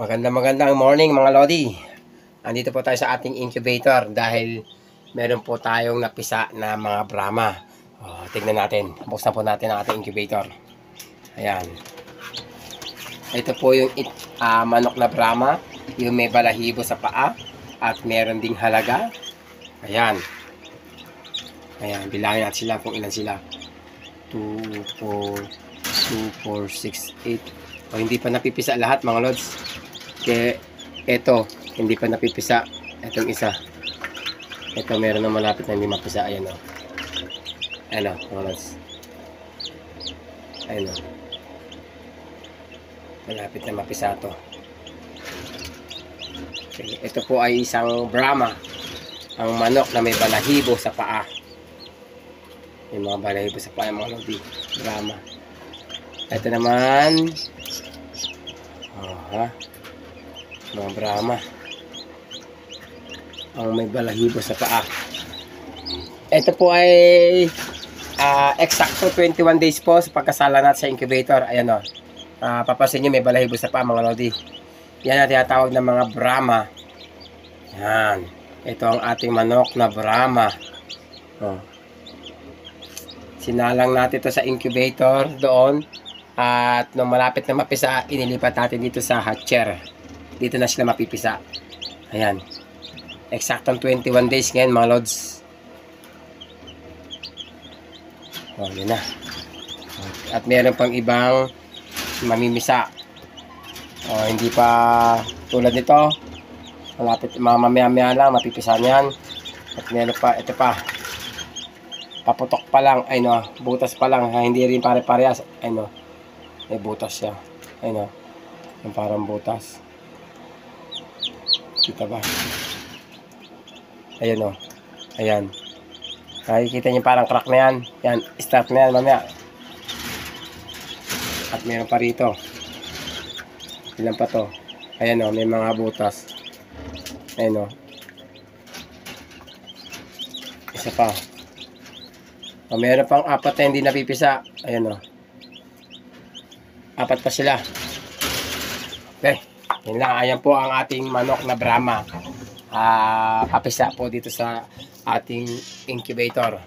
Magandang morning mga Lodi. Andito po tayo sa ating incubator dahil meron po tayong napisa na mga Brahma. Tignan natin. Buksan po natin ang ating incubator. Ayan. Ito po yung manok na Brahma. Yung may balahibo sa paa. At meron ding halaga. Ayan. Ayan. Bilangin natin sila kung ilan sila. 2, 4, 6, 8. Hindi pa napipisa lahat mga Lods. Kaya ito, hindi pa napipisa. Itong isa. Ito, meron na malapit na hindi mapisa. Ayan o. Ayan o, mga Lods. Ayan o. Malapit na mapisa ito. Okay. Ito po ay isang Brahma. Ang manok na may balahibo sa paa. May mga balahibo sa paa, mga Lodi. Brahma. Ito naman, mga Brahma. Ang may balahibo sa paa. Ito po ay eksakto 21 days po sa pagkasala natin sa incubator. Ayan o. Papasin nyo may balahibo sa paa, mga Lodi. Yan ang tinatawag ng mga Brahma. Yan. Ito ang ating manok na Brahma. Sinalang natin ito sa incubator doon. At nung malapit na mapisa, inilipat natin dito sa hatcher. Dito na sila mapipisa. Ayan. Eksaktong 21 days ngayon, mga Lods. Yun na. At meron pang ibang mamimisa. Hindi pa tulad nito. Malapit, mamaya-maya lang, mapipisa niyan. At meron pa, ito pa. Paputok pa lang, ay no, butas pa lang. Hindi rin pare-parehas. Ay no. May butas siya. Ayun o. Yung parang butas. Kita ba? Ayan o. Ayan. Nakikita niyo parang crack na yan. Yan. Start na yan mamaya. At meron pa rito. Ilan pa to? Ayan o. May mga butas. Ayan o. Isa pa. Meron pang apat na hindi napipisa. Ayan o. Apat pa sila. Okay. Yun lang. Ayan po ang ating manok na Brahma. Papisa po dito sa ating incubator.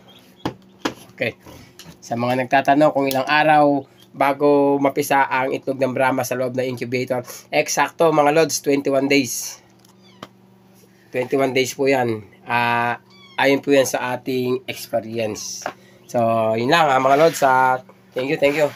Okay. Sa mga nagtatanong kung ilang araw bago mapisa ang itlog ng Brahma sa loob ng incubator. Eksakto mga Lods, 21 days. 21 days po yan. Ayon po yan sa ating experience. So, yun lang mga Lods. Thank you.